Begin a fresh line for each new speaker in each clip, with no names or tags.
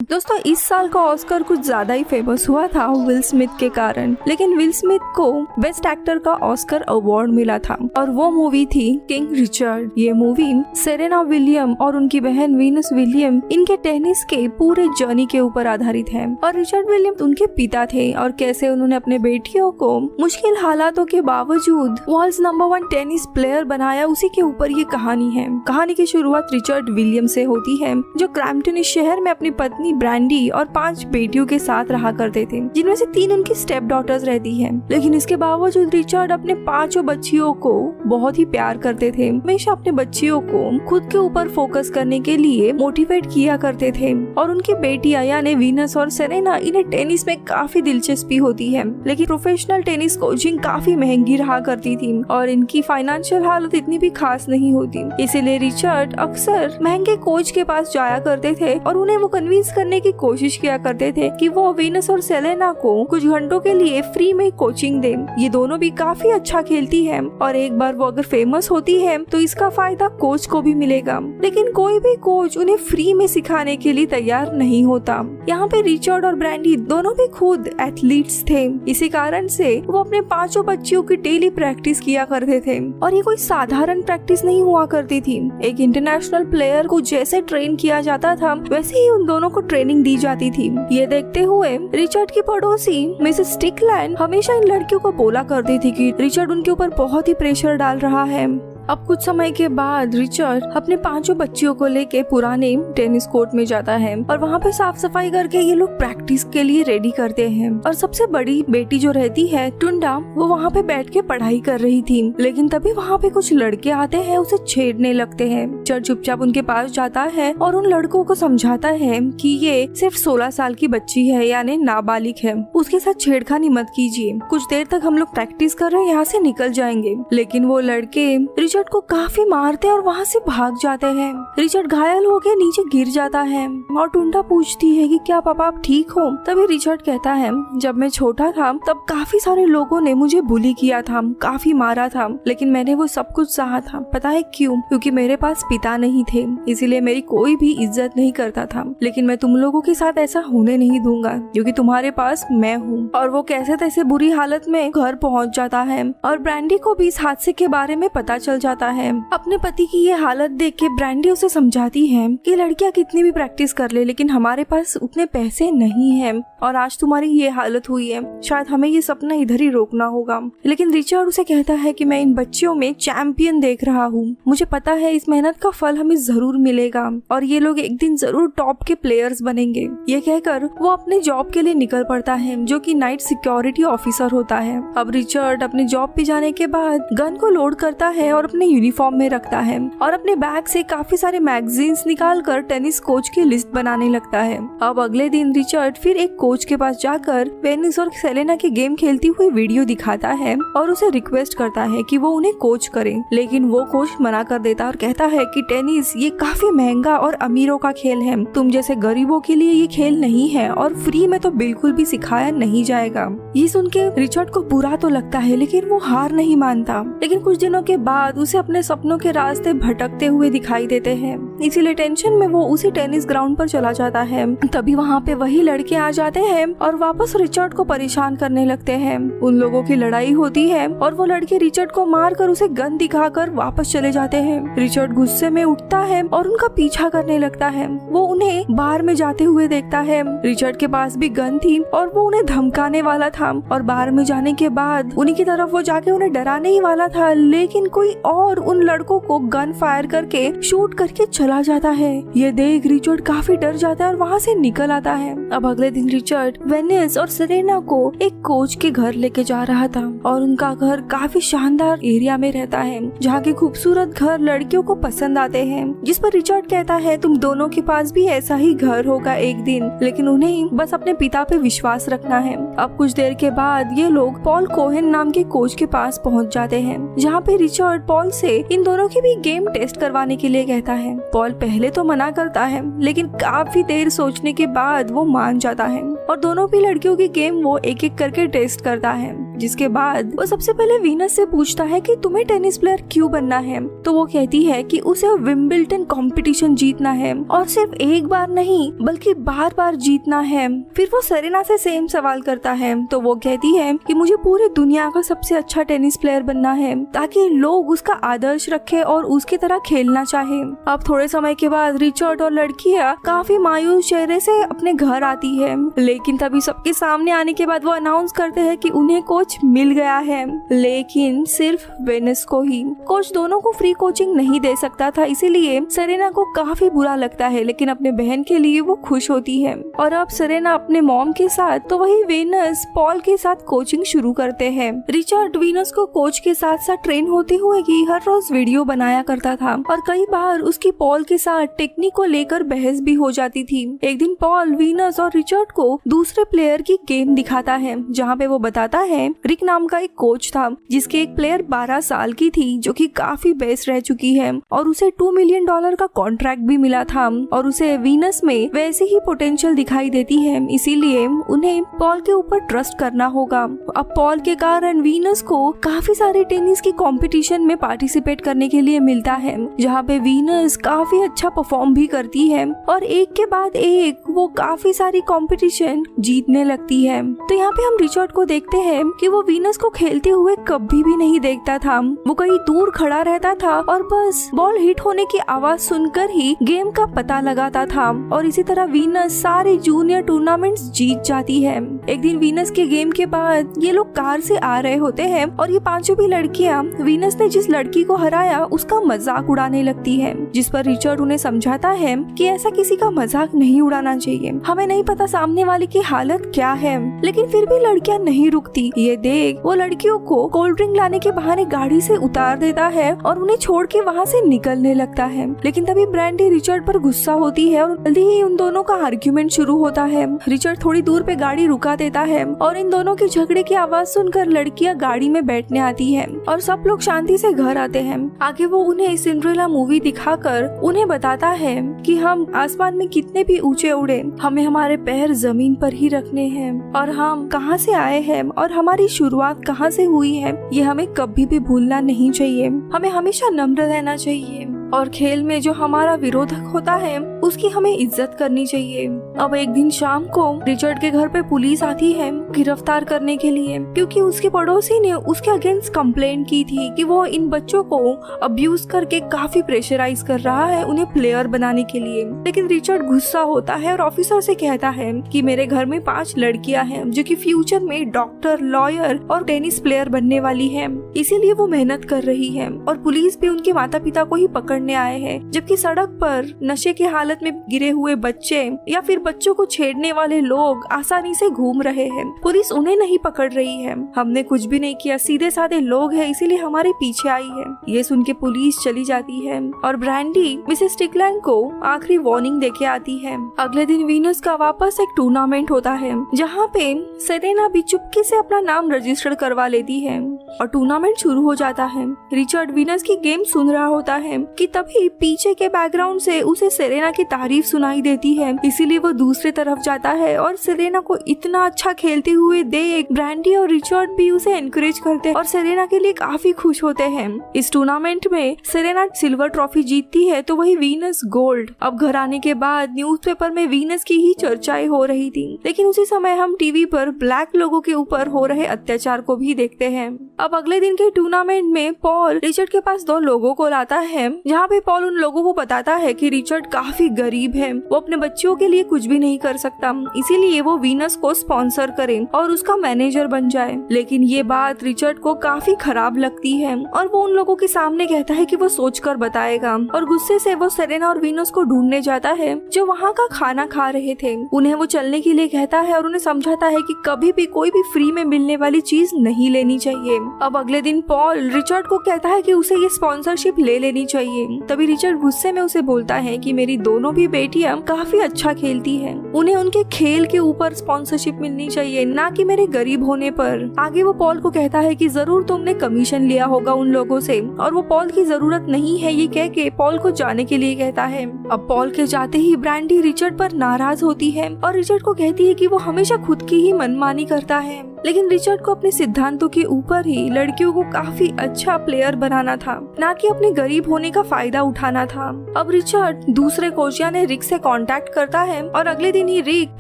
दोस्तों इस साल का ऑस्कर कुछ ज्यादा ही फेमस हुआ था विल स्मिथ के कारण, लेकिन विल स्मिथ को बेस्ट एक्टर का ऑस्कर अवार्ड मिला था और वो मूवी थी किंग रिचर्ड। ये मूवी सेरेना विलियम और उनकी बहन वीनस विलियम इनके टेनिस के पूरे जर्नी के ऊपर आधारित है और रिचर्ड विलियम उनके पिता थे और कैसे उन्होंने अपने बेटियों को मुश्किल हालातों के बावजूद वर्ल्ड नंबर 1 टेनिस प्लेयर बनाया, उसी के ऊपर ये कहानी है। कहानी की शुरुआत रिचर्ड विलियम से होती है जो क्रैम्पटन शहर में अपनी पत्नी ब्रांडी और 5 बेटियों के साथ रहा करते थे, जिनमें से 3 उनकी स्टेप डॉटर्स रहती हैं। लेकिन इसके बावजूद रिचर्ड अपने 5 बच्चियों को बहुत ही प्यार करते थे। हमेशा अपने बच्चियों को खुद के ऊपर फोकस करने के लिए मोटिवेट किया करते थे और उनकी बेटियां यानी वीनस और सेरेना इन्हें टेनिस में काफी दिलचस्पी होती है, लेकिन प्रोफेशनल टेनिस कोचिंग काफी महंगी रहा करती थी और इनकी फाइनेंशियल हालत इतनी भी खास नहीं होती। इसीलिए रिचर्ड अक्सर महंगे कोच के पास जाया करते थे और उन्हें वो कन्विंस करने की कोशिश किया करते थे कि वो वीनस और सेलेना को कुछ घंटों के लिए फ्री में कोचिंग दे। ये दोनों भी काफी अच्छा खेलती है और एक बार वो अगर फेमस होती है तो इसका फायदा कोच को भी मिलेगा, लेकिन कोई भी कोच उन्हें फ्री में सिखाने के लिए तैयार नहीं होता। यहाँ पे रिचर्ड और ब्रांडी दोनों भी खुद एथलीट्स थे, इसी कारण से वो अपने 5 बच्चियों की डेली प्रैक्टिस किया करते थे और ये कोई साधारण प्रैक्टिस नहीं हुआ करती थी। एक इंटरनेशनल प्लेयर को जैसे ट्रेन किया जाता था वैसे ही उन दोनों को ट्रेनिंग दी जाती थी। ये देखते हुए रिचर्ड की पड़ोसी मिसेस स्टिकलैंड हमेशा इन लड़कियों को बोला करती थी कि रिचर्ड उनके ऊपर बहुत ही प्रेशर डाल रहा है। अब कुछ समय के बाद रिचर्ड अपने 5 बच्चियों को लेके पुराने टेनिस कोर्ट में जाता है और वहाँ पे साफ सफाई करके ये लोग प्रैक्टिस के लिए रेडी करते हैं। और सबसे बड़ी बेटी जो रहती है टुंडा, वो वहाँ पे बैठ के पढ़ाई कर रही थी, लेकिन तभी वहाँ पे कुछ लड़के आते हैं, उसे छेड़ने लगते हैं। रिचर्ड चुपचाप उनके पास जाता है और उन लड़कों को समझाता है कि ये सिर्फ 16 साल की बच्ची है यानी नाबालिग है, उसके साथ छेड़खानी मत कीजिए। कुछ देर तक हम लोग प्रैक्टिस कर रहे हैं, यहाँ से निकल जाएंगे। लेकिन वो लड़के रिचर्ड को काफी मारते और वहाँ से भाग जाते हैं। रिचर्ड घायल होके नीचे गिर जाता है और टुंडा पूछती है कि क्या पापा आप ठीक हो? तभी रिचर्ड कहता है जब मैं छोटा था तब काफी सारे लोगों ने मुझे बुली किया था, काफी मारा था, लेकिन मैंने वो सब कुछ सहा था। पता है क्यों? क्योंकि मेरे पास पिता नहीं थे, इसीलिए मेरी कोई भी इज्जत नहीं करता था। लेकिन मैं तुम लोगों के साथ ऐसा होने नहीं दूंगा क्योंकि तुम्हारे पास मैं हूँ। और वो कैसे तैसे बुरी हालत में घर पहुँच जाता है और ब्रांडी को भी इस हादसे के बारे में पता चल जाता है। अपने पति की ये हालत देख के ब्रांडी उसे समझाती है कि लड़कियां कितनी भी प्रैक्टिस कर ले, लेकिन हमारे पास उतने पैसे नहीं हैं और आज तुम्हारी ये हालत हुई है, शायद हमें ये सपना इधर ही रोकना होगा। लेकिन रिचर्ड उसे कहता है कि मैं इन बच्चियों में चैंपियन देख रहा हूँ, मुझे पता है इस मेहनत का फल हमें जरूर मिलेगा और ये लोग एक दिन जरूर टॉप के प्लेयर्स बनेंगे। ये कहकर वो अपने जॉब के लिए निकल पड़ता है जो कि नाइट सिक्योरिटी ऑफिसर होता है। अब रिचर्ड अपने जॉब पे जाने के बाद गन को लोड करता है और अपने यूनिफॉर्म में रखता है और अपने बैग से काफी सारे मैगजीन्स निकालकर टेनिस कोच की लिस्ट बनाने लगता है। अब अगले दिन रिचर्ड फिर एक कोच के पास जाकर वेनिस और सेलेना की गेम खेलती हुई वीडियो दिखाता है और उसे रिक्वेस्ट करता है कि वो उन्हें कोच करे, लेकिन वो कोच मना कर देता और कहता है कि टेनिस ये काफी महंगा और अमीरों का खेल है, तुम जैसे गरीबों के लिए ये खेल नहीं है और फ्री में तो बिल्कुल भी सिखाया नहीं जाएगा। ये सुन के रिचर्ड को बुरा तो लगता है लेकिन वो हार नहीं मानता। लेकिन कुछ दिनों के बाद उसे अपने सपनों के रास्ते भटकते हुए दिखाई देते हैं, इसीलिए टेंशन में वो उसी टेनिस ग्राउंड पर चला जाता है। तभी वहाँ पे वही लड़के आ जाते हैं और वापस रिचर्ड को परेशान करने लगते हैं। उन लोगों की लड़ाई होती है और वो लड़के रिचर्ड को मारकर उसे गन दिखाकर वापस चले जाते हैं। रिचर्ड गुस्से में उठता है और उनका पीछा करने लगता है। वो उन्हें बार में जाते हुए देखता है। रिचर्ड के पास भी गन थी और वो उन्हें धमकाने वाला था और बार में जाने के बाद उन्हीं की तरफ वो जाके उन्हें डराने ही वाला था, लेकिन कोई और उन लड़कों को गन फायर करके शूट करके चला जाता है। ये देख रिचर्ड काफी डर जाता है और वहाँ से निकल आता है। अब अगले दिन रिचर्ड वेनिस और सेरेना को एक कोच के घर लेके जा रहा था और उनका घर काफी शानदार एरिया में रहता है जहाँ के खूबसूरत घर लड़कियों को पसंद आते हैं, जिस पर रिचर्ड कहता है तुम दोनों के पास भी ऐसा ही घर होगा एक दिन, लेकिन उन्हें बस अपने पिता पे विश्वास रखना है। अब कुछ देर के बाद ये लोग पॉल कोहेन नाम के कोच के पास पहुँच जाते हैं, जहाँ पे रिचर्ड पॉल से इन दोनों की भी गेम टेस्ट करवाने के लिए कहता है। पॉल पहले तो मना करता है लेकिन काफी देर सोचने के बाद वो मान जाता है और दोनों भी लड़कियों की गेम वो एक एक करके टेस्ट करता है। जिसके बाद वो सबसे पहले वीनस से पूछता है कि तुम्हें टेनिस प्लेयर क्यों बनना है। तो वो कहती है कि उसे विंबलडन कंपटीशन जीतना है और सिर्फ एक बार नहीं बल्कि बार बार जीतना है। फिर वो सेरेना से सेम सवाल करता है तो वो कहती है कि मुझे पूरी दुनिया का सबसे अच्छा टेनिस प्लेयर बनना है ताकि लोग उसका आदर्श रखे और उसकी तरह खेलना चाहे। अब थोड़े समय के बाद रिचर्ड और लड़कियां काफी मायूस चेहरे से अपने घर आती है, लेकिन तभी सबके सामने आने के बाद वो अनाउंस करते हैं कि उन्हें कोच मिल गया है, लेकिन सिर्फ वेनस को ही। कोच दोनों को फ्री कोचिंग नहीं दे सकता था, इसीलिए सेरेना को काफी बुरा लगता है, लेकिन अपने बहन के लिए वो खुश होती है। और अब सेरेना अपने मॉम के साथ तो वही वेनस पॉल के साथ कोचिंग शुरू करते हैं। रिचर्ड वीनस को कोच के साथ साथ ट्रेन होते हुए की हर रोज वीडियो बनाया करता था और कई बार उसकी पॉल के साथ टेक्निक को लेकर बहस भी हो जाती थी। एक दिन पॉल वीनस और रिचर्ड को दूसरे प्लेयर की गेम दिखाता है, जहाँ पे वो बताता है रिक नाम का एक कोच था जिसके एक प्लेयर 12 साल की थी जो कि काफी बेस्ट रह चुकी है और उसे $2 मिलियन का कॉन्ट्रैक्ट भी मिला था और उसे वीनस में वैसे ही पोटेंशियल दिखाई देती है, इसीलिए उन्हें पॉल के ऊपर ट्रस्ट करना होगा। अब पॉल के कारण वीनस को काफी सारे टेनिस की कंपटीशन में पार्टिसिपेट करने के लिए मिलता है, जहाँ पे वीनस काफी अच्छा परफॉर्म भी करती है और एक के बाद एक वो काफी सारी कंपटीशन जीतने लगती है। तो यहाँ पे हम रिचर्ड को देखते हैं कि वो वीनस को खेलते हुए कभी भी नहीं देखता था, वो कहीं दूर खड़ा रहता था और बस बॉल हिट होने की आवाज सुनकर ही गेम का पता लगाता था और इसी तरह वीनस सारे जूनियर टूर्नामेंट्स जीत जाती है। एक दिन वीनस के गेम के बाद ये लोग कार से आ रहे होते हैं और ये पांचों भी लड़कियां वीनस ने जिस लड़की को हराया उसका मजाक उड़ाने लगती है, जिस पर रिचर्ड उन्हें समझाता है कि ऐसा किसी का मजाक नहीं उड़ाना चाहिए, हमें नहीं पता सामने वाले की हालत क्या है। लेकिन फिर भी लड़कियां नहीं रुकती। ये देख वो लड़कियों को कोल्ड ड्रिंक लाने के बहाने गाड़ी से उतार देता है और उन्हें छोड़ के वहाँ से निकलने लगता है। लेकिन तभी ब्रैंडी रिचर्ड पर गुस्सा होती है और जल्दी ही उन दोनों का आर्ग्यूमेंट शुरू होता है। रिचर्ड थोड़ी दूर पे गाड़ी रुका देता है और इन दोनों के झगड़े की आवाज सुनकर लड़कियां गाड़ी में बैठने आती है और सब लोग शांति से घर आते हैं। आगे वो उन्हें सिंड्रेला मूवी दिखाकर उन्हें बताता है कि हम आसमान में कितने भी ऊंचे उड़े, हमें हमारे पैर जमीन पर ही रखने हैं और हम कहाँ से आए हैं और हमारी शुरुआत कहाँ से हुई है ये हमें कभी भी भूलना नहीं चाहिए। हमें हमेशा नम्र रहना चाहिए और खेल में जो हमारा विरोधक होता है उसकी हमें इज्जत करनी चाहिए। अब एक दिन शाम को रिचर्ड के घर पे पुलिस आती है गिरफ्तार करने के लिए, क्योंकि उसके पड़ोसी ने उसके अगेंस्ट कंप्लेंट की थी कि वो इन बच्चों को अब्यूज करके काफी प्रेशराइज कर रहा है उन्हें प्लेयर बनाने के लिए। लेकिन रिचर्ड गुस्सा होता है और ऑफिसर से कहता है कि मेरे घर में 5 लड़कियां हैं जो कि फ्यूचर में डॉक्टर, लॉयर और टेनिस प्लेयर बनने वाली हैं, इसीलिए वो मेहनत कर रही है और पुलिस भी उनके माता पिता को ही पकड़ने आए हैं, जबकि सड़क पर नशे की हालत में गिरे हुए बच्चे या फिर बच्चों को छेड़ने वाले लोग आसानी से घूम रहे हैं। पुलिस उन्हें नहीं पकड़ रही है, हमने कुछ भी नहीं किया, सीधे साधे लोग हैं इसीलिए हमारे पीछे आई है। ये सुन के पुलिस चली जाती है और ब्रैंडी मिसेस स्टिकलैंड को आखिरी वार्निंग देके आती है। अगले दिन वीनस का वापस एक टूर्नामेंट होता है जहाँ पे सेरेना भी चुपके से अपना नाम रजिस्टर करवा लेती है और टूर्नामेंट शुरू हो जाता है। रिचर्ड वीनस की गेम सुन रहा होता है कि तभी पीछे के बैकग्राउंड से उसे सेरेना की तारीफ सुनाई देती है, इसीलिए वो दूसरी तरफ जाता है और सेरेना को इतना अच्छा खेलते हुए देख ब्रैंडी और रिचर्ड भी उसे एनकरेज करते हैं और सेरेना के लिए काफी खुश होते हैं। इस टूर्नामेंट में सेरेना सिल्वर ट्रॉफी जीतती है तो वही वीनस गोल्ड। अब घर आने के बाद न्यूज़पेपर में वीनस की ही चर्चाएं हो रही थी, लेकिन उसी समय हम टीवी पर ब्लैक लोगों के ऊपर हो रहे अत्याचार को भी देखते हैं। अब अगले दिन के टूर्नामेंट में पॉल रिचर्ड के पास 2 लोगों को लाता है, जहाँ पे पॉल उन लोगों को बताता है कि रिचर्ड काफी गरीब है, वो अपने बच्चों के लिए कुछ भी नहीं कर सकता, इसीलिए वो वीनस को स्पॉन्सर करे और उसका मैनेजर बन जाए। लेकिन ये बात रिचर्ड को काफी खराब लगती है और वो उन लोगों के सामने कहता है कि वो सोचकर बताएगा और गुस्से से वो सेरेना और वीनस को ढूंढने जाता है जो वहाँ का खाना खा रहे थे। उन्हें वो चलने के लिए कहता है और उन्हें समझाता है कि कभी भी कोई भी फ्री में मिलने वाली चीज नहीं लेनी चाहिए। अब अगले दिन पॉल रिचर्ड को कहता है कि उसे ये स्पॉन्सरशिप ले लेनी चाहिए तभी रिचर्ड गुस्से में उसे बोलता है कि मेरी दोनों भी बेटियां काफी अच्छा खेलती हैं, उन्हें उनके खेल के ऊपर स्पॉन्सरशिप मिलनी चाहिए, ना कि मेरे गरीब होने पर। आगे वो पॉल को कहता है कि जरूर तुमने कमीशन लिया होगा उन लोगों से और वो पॉल की जरूरत नहीं है, ये कह के पॉल को जाने के लिए कहता है। अब पॉल के जाते ही ब्रैंडी रिचर्ड पर नाराज होती है और रिचर्ड को कहती है कि वो हमेशा खुद की ही मनमानी करता है, लेकिन रिचर्ड को अपने सिद्धांतों के ऊपर ही लड़कियों को काफी अच्छा प्लेयर बनाना था, ना कि अपने गरीब होने का फायदा उठाना था। अब रिचर्ड दूसरे कोच यानी रिक से कांटेक्ट करता है और अगले दिन ही रिक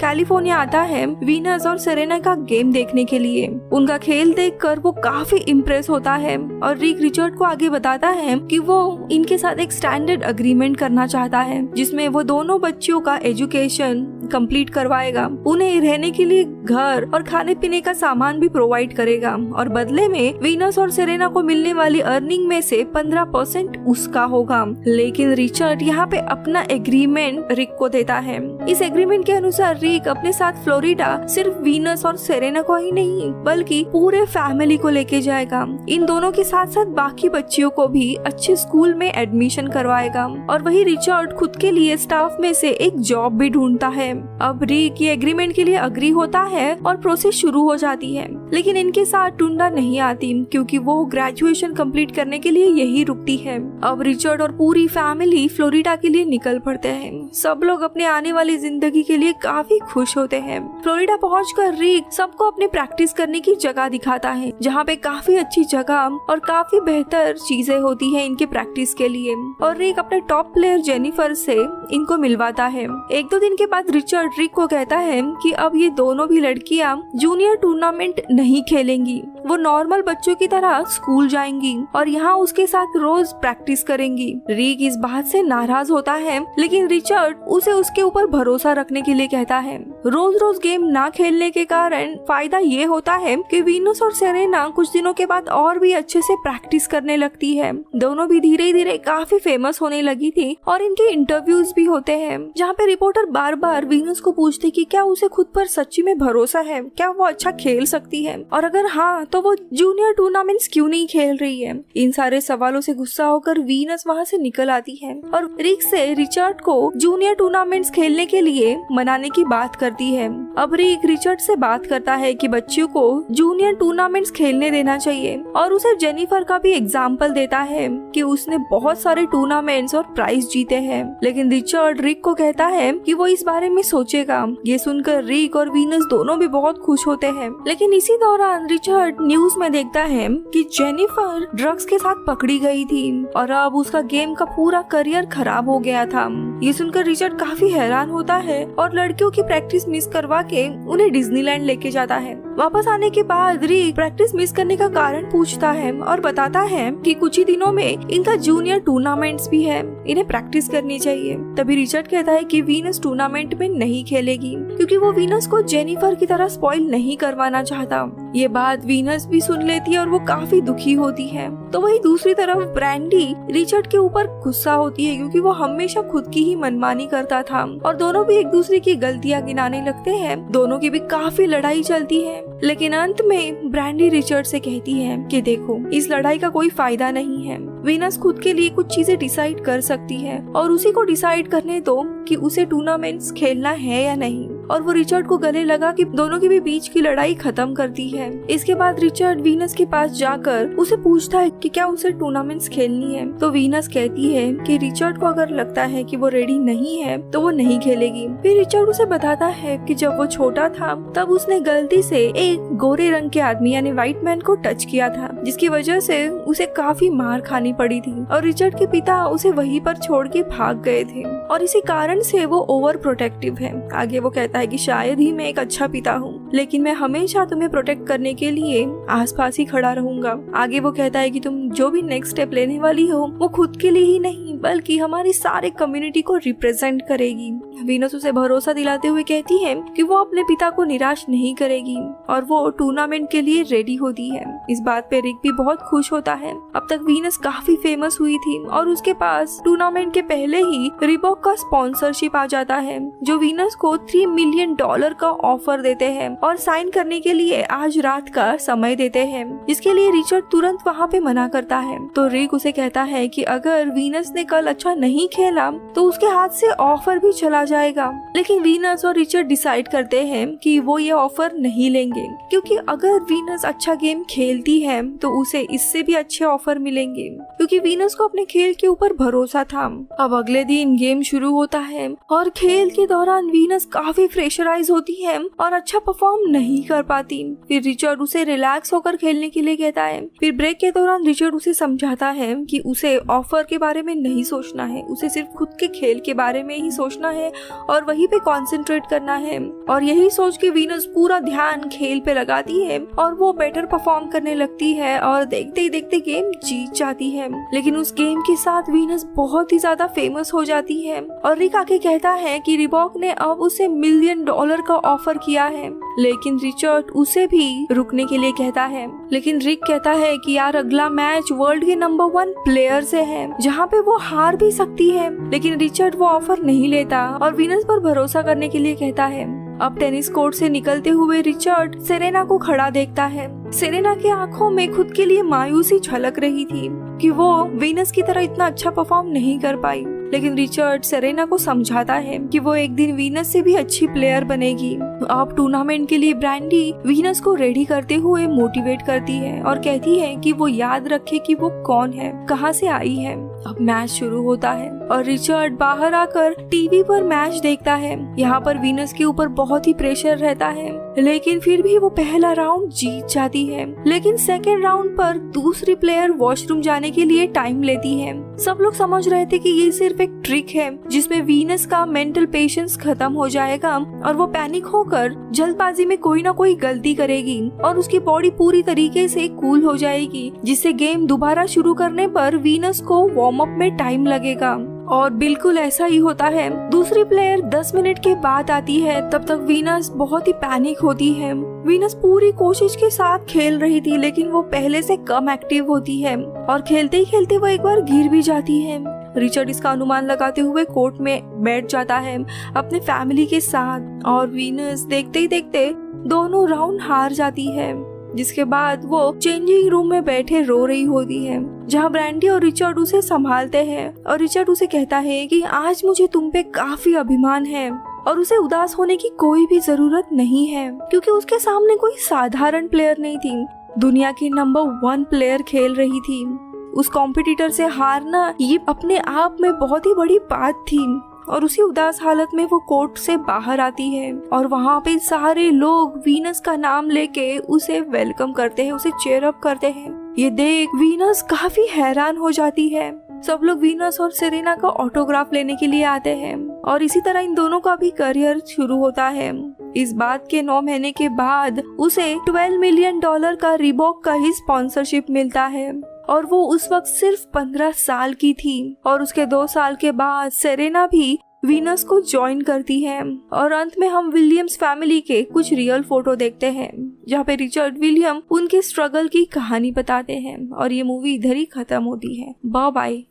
कैलिफोर्निया आता है वीनस और सेरेना का गेम देखने के लिए। उनका खेल देखकर वो काफी इम्प्रेस होता है और रिक रिचर्ड को आगे बताता है कि वो इनके साथ एक स्टैंडर्ड अग्रीमेंट करना चाहता है, जिसमें वो दोनों बच्चियों का एजुकेशन कंप्लीट करवाएगा, उन्हें रहने के लिए घर और खाने पीने का सामान भी प्रोवाइड करेगा और बदले में वीनस और सेरेना को मिलने वाली अर्निंग में से 15% उसका होगा। लेकिन रिचर्ड यहाँ पे अपना एग्रीमेंट रिक को देता है। इस एग्रीमेंट के अनुसार रिक अपने साथ फ्लोरिडा सिर्फ वीनस और सेरेना को ही नहीं बल्कि पूरे फैमिली को लेके जाएगा। इन दोनों के साथ साथ बाकी बच्चियों को भी अच्छे स्कूल में एडमिशन करवाएगा और वही रिचर्ड खुद के लिए स्टाफ में से एक जॉब भी ढूंढता है। अब रिक ये एग्रीमेंट के लिए अग्री होता है और प्रोसेस शुरू हो जाती है, लेकिन इनके साथ टुंडा नहीं आती क्योंकि वो ग्रेजुएशन कंप्लीट करने के लिए यही रुकती है। अब रिचर्ड और पूरी फैमिली फ्लोरिडा के लिए निकल पड़ते हैं। सब लोग अपने आने वाली जिंदगी के लिए काफी खुश होते हैं। फ्लोरिडा पहुंचकर रिक सबको अपने प्रैक्टिस करने की जगह दिखाता है, जहाँ पे काफी अच्छी जगह और काफी बेहतर चीजें होती है इनके प्रैक्टिस के लिए। और रिक अपने टॉप प्लेयर जेनिफर से इनको मिलवाता है। एक दो दिन के बाद रिचर्ड रिक को कहता है कि अब ये दोनों भी लड़कियां जूनियर टूर्नामेंट नहीं खेलेंगी, वो नॉर्मल बच्चों की तरह स्कूल जाएंगी और यहाँ उसके साथ रोज प्रैक्टिस करेंगी। रिक इस बात से नाराज होता है, लेकिन रिचर्ड उसे उसके ऊपर भरोसा रखने के लिए कहता है। रोज रोज गेम ना खेलने के कारण फायदा ये होता है कि वीनस और सेरेना कुछ दिनों के बाद और भी अच्छे से प्रैक्टिस करने लगती है। दोनों भी धीरे धीरे काफी फेमस होने लगी थी और इनके इंटरव्यूज भी होते हैं, जहाँ पे रिपोर्टर बार बार वीनस को पूछते कि क्या उसे खुद पर सच्ची में भरोसा है, क्या वो अच्छा खेल सकती है और अगर हाँ तो वो जूनियर टूर्नामेंट्स क्यों नहीं खेल रही है। इन सारे सवालों से गुस्सा होकर वीनस वहाँ से निकल आती है और रिक से रिचर्ड को जूनियर टूर्नामेंट्स खेलने के लिए मनाने की बात करती है। अब रिक रिचर्ड से बात करता है कि बच्चियों को जूनियर टूर्नामेंट्स खेलने देना चाहिए और उसे जेनिफर का भी एग्जाम्पल देता है कि उसने बहुत सारे टूर्नामेंट्स और प्राइज जीते हैं। लेकिन रिचर्ड रिक को कहता है कि वो इस बारे में सोचेगा। ये सुनकर रिक और वीनस दोनों भी बहुत खुश होते हैं। लेकिन इसी दौरान रिचर्ड न्यूज में देखता है कि जेनिफर ड्रग्स के साथ पकड़ी गई थी और अब उसका गेम का पूरा करियर खराब हो गया था। ये सुनकर रिचर्ड काफी हैरान होता है और लड़कियों की प्रैक्टिस मिस करवा के उन्हें डिज्नीलैंड लेके जाता है। वापस आने के बाद रिक प्रैक्टिस मिस करने का कारण पूछता है और बताता है कि कुछ ही दिनों में इनका जूनियर टूर्नामेंट्स भी है, इन्हें प्रैक्टिस करनी चाहिए। तभी रिचर्ड कहता है कि वीनस टूर्नामेंट में नहीं खेलेगी क्योंकि वो वीनस को जेनिफर की तरह स्पॉइल नहीं करवाना चाहता। ये बात वीनस भी सुन लेती है और वो काफी दुखी होती है। तो वही दूसरी तरफ ब्रैंडी रिचर्ड के ऊपर गुस्सा होती है क्योंकि वो हमेशा खुद की ही मनमानी करता था और दोनों भी एक दूसरे की गलतियां गिनाने लगते हैं। दोनों की भी काफी लड़ाई चलती है, लेकिन अंत में ब्रैंडी रिचर्ड से कहती है कि देखो, इस लड़ाई का कोई फायदा नहीं है। वीनस खुद के लिए कुछ चीजें डिसाइड कर सकती है और उसी को डिसाइड करने दो कि उसे टूर्नामेंट्स खेलना है या नहीं। और वो रिचर्ड को गले लगा कि दोनों के भी बीच की लड़ाई खत्म करती है। इसके बाद रिचर्ड वीनस के पास जाकर उसे पूछता है कि क्या उसे टूर्नामेंट्स खेलनी है। तो वीनस कहती है कि रिचर्ड को अगर लगता है कि वो रेडी नहीं है तो वो नहीं खेलेगी। फिर रिचर्ड उसे बताता है कि जब वो छोटा था तब उसने गलती से एक गोरे रंग के आदमी यानी व्हाइट मैन को टच किया था, जिसकी वजह से उसे काफी मार खानी पड़ी थी और रिचर्ड के पिता उसे वहीं पर छोड़ के भाग गए थे और इसी कारण से वो ओवर प्रोटेक्टिव है। आगे वो कहता है कि शायद ही मैं एक अच्छा पिता हूँ, लेकिन मैं हमेशा तुम्हें प्रोटेक्ट करने के लिए आसपास ही खड़ा रहूंगा। आगे वो कहता है कि तुम जो भी नेक्स्ट स्टेप लेने वाली हो वो खुद के लिए ही नहीं बल्कि हमारी सारे कम्युनिटी को रिप्रेजेंट करेगी। वीनस उसे भरोसा दिलाते हुए कहती है कि वो अपने पिता को निराश नहीं करेगी और वो टूर्नामेंट के लिए रेडी होती है। इस बात पे रिक भी बहुत खुश होता है। अब तक वीनस काफी फेमस हुई थी और उसके पास टूर्नामेंट के पहले ही रिबॉक का स्पॉन्सरशिप आ जाता है, जो वीनस को $3 मिलियन का ऑफर देते हैं और साइन करने के लिए आज रात का समय देते हैं, जिसके लिए रिचर्ड तुरंत वहाँ पे मना करता है। तो रिक उसे कहता है कि अगर वीनस ने कल अच्छा नहीं खेला तो उसके हाथ से ऑफर भी चला जाएगा। लेकिन वीनस और रिचर्ड डिसाइड करते हैं कि वो ये ऑफर नहीं लेंगे, क्योंकि अगर वीनस अच्छा गेम खेलती है तो उसे इससे भी अच्छे ऑफर मिलेंगे, क्योंकि वीनस को अपने खेल के ऊपर भरोसा था। अब अगले दिन गेम शुरू होता है और खेल के दौरान वीनस काफी प्रेशराइज होती है और अच्छा परफॉर्म नहीं कर पाती। फिर रिचर्ड उसे रिलैक्स होकर खेलने के लिए कहता है। फिर ब्रेक के दौरान रिचर्ड उसे समझाता है कि उसे ऑफर के बारे में नहीं सोचना है, उसे सिर्फ खुद के खेल के बारे में ही सोचना है और वहीं पे कंसंट्रेट करना है। और यही सोच के वीनस पूरा ध्यान खेल पे लगाती है और वो बेटर परफॉर्म करने लगती है और देखते ही देखते गेम जीत जाती है। लेकिन उस गेम के साथ वीनस बहुत ही ज्यादा फेमस हो जाती है और रिक आके कहता है कि रिबॉक ने अब उसे $1 मिलियन का ऑफर किया है। लेकिन रिचर्ड उसे भी रुकने के लिए कहता है। लेकिन रिक कहता है कि यार अगला मैच वर्ल्ड के नंबर 1 प्लेयर से है, जहाँ पे वो हार भी सकती है। लेकिन रिचर्ड वो ऑफर नहीं लेता और वीनस पर भरोसा करने के लिए कहता है। अब टेनिस कोर्ट से निकलते हुए रिचर्ड सेरेना को खड़ा देखता है। सेरेना की आंखों में खुद के लिए मायूसी झलक रही थी कि वो वीनस की तरह इतना अच्छा परफॉर्म नहीं कर पाई। लेकिन रिचर्ड सेरेना को समझाता है कि वो एक दिन वीनस से भी अच्छी प्लेयर बनेगी। अब टूर्नामेंट के लिए ब्रांडी वीनस को रेडी करते हुए मोटिवेट करती है और कहती है कि वो याद रखे कि वो कौन है, कहाँ से आई है। अब मैच शुरू होता है और रिचर्ड बाहर आकर टीवी पर मैच देखता है। यहाँ पर वीनस के ऊपर बहुत ही प्रेशर रहता है, लेकिन फिर भी वो पहला राउंड जीत जाती है। लेकिन सेकेंड राउंड पर दूसरी प्लेयर वॉशरूम जाने के लिए टाइम लेती है। सब लोग समझ रहे थे कि ये सिर्फ एक ट्रिक है जिसमें वीनस का मेंटल पेशेंस खत्म हो जाएगा और वो पैनिक होकर जल्दबाजी में कोई ना कोई गलती करेगी और उसकी बॉडी पूरी तरीके से कूल हो जाएगी, जिससे गेम दोबारा शुरू करने पर वीनस को वार्म अप में टाइम लगेगा। और बिल्कुल ऐसा ही होता है। दूसरी प्लेयर 10 मिनट के बाद आती है। तब तक वीनस बहुत ही पैनिक होती है। वीनस पूरी कोशिश के साथ खेल रही थी, लेकिन वो पहले से कम एक्टिव होती है और खेलते ही खेलते वो एक बार गिर भी जाती है। रिचर्ड इसका अनुमान लगाते हुए कोर्ट में बैठ जाता है अपने फैमिली के साथ और वीनस देखते ही देखते दोनों राउंड हार जाती है, जिसके बाद वो चेंजिंग रूम में बैठे रो रही होती है, जहाँ ब्रांडी और रिचर्ड उसे संभालते हैं। और रिचर्ड उसे कहता है कि आज मुझे तुम पे काफी अभिमान है और उसे उदास होने की कोई भी जरूरत नहीं है, क्योंकि उसके सामने कोई साधारण प्लेयर नहीं थी, दुनिया की नंबर 1 प्लेयर खेल रही थी। उस कॉम्पिटिटर से हारना ये अपने आप में बहुत ही बड़ी बात थी। और उसी उदास हालत में वो कोर्ट से बाहर आती है और वहाँ पे सारे लोग वीनस का नाम लेके उसे वेलकम करते हैं, उसे चेयर अप करते हैं। ये देख वीनस काफी हैरान हो जाती है। सब लोग वीनस और सेरेना का ऑटोग्राफ लेने के लिए आते हैं और इसी तरह इन दोनों का भी करियर शुरू होता है। इस बात के 9 महीने के बाद उसे $12 मिलियन का रिबॉक का ही स्पॉन्सरशिप मिलता है और वो उस वक्त सिर्फ 15 साल की थी। और उसके 2 साल के बाद सेरेना भी वीनस को ज्वाइन करती है और अंत में हम विलियम्स फैमिली के कुछ रियल फोटो देखते हैं, जहाँ पे रिचर्ड विलियम उनके स्ट्रगल की कहानी बताते हैं और ये मूवी इधर ही खत्म होती है। Bye bye.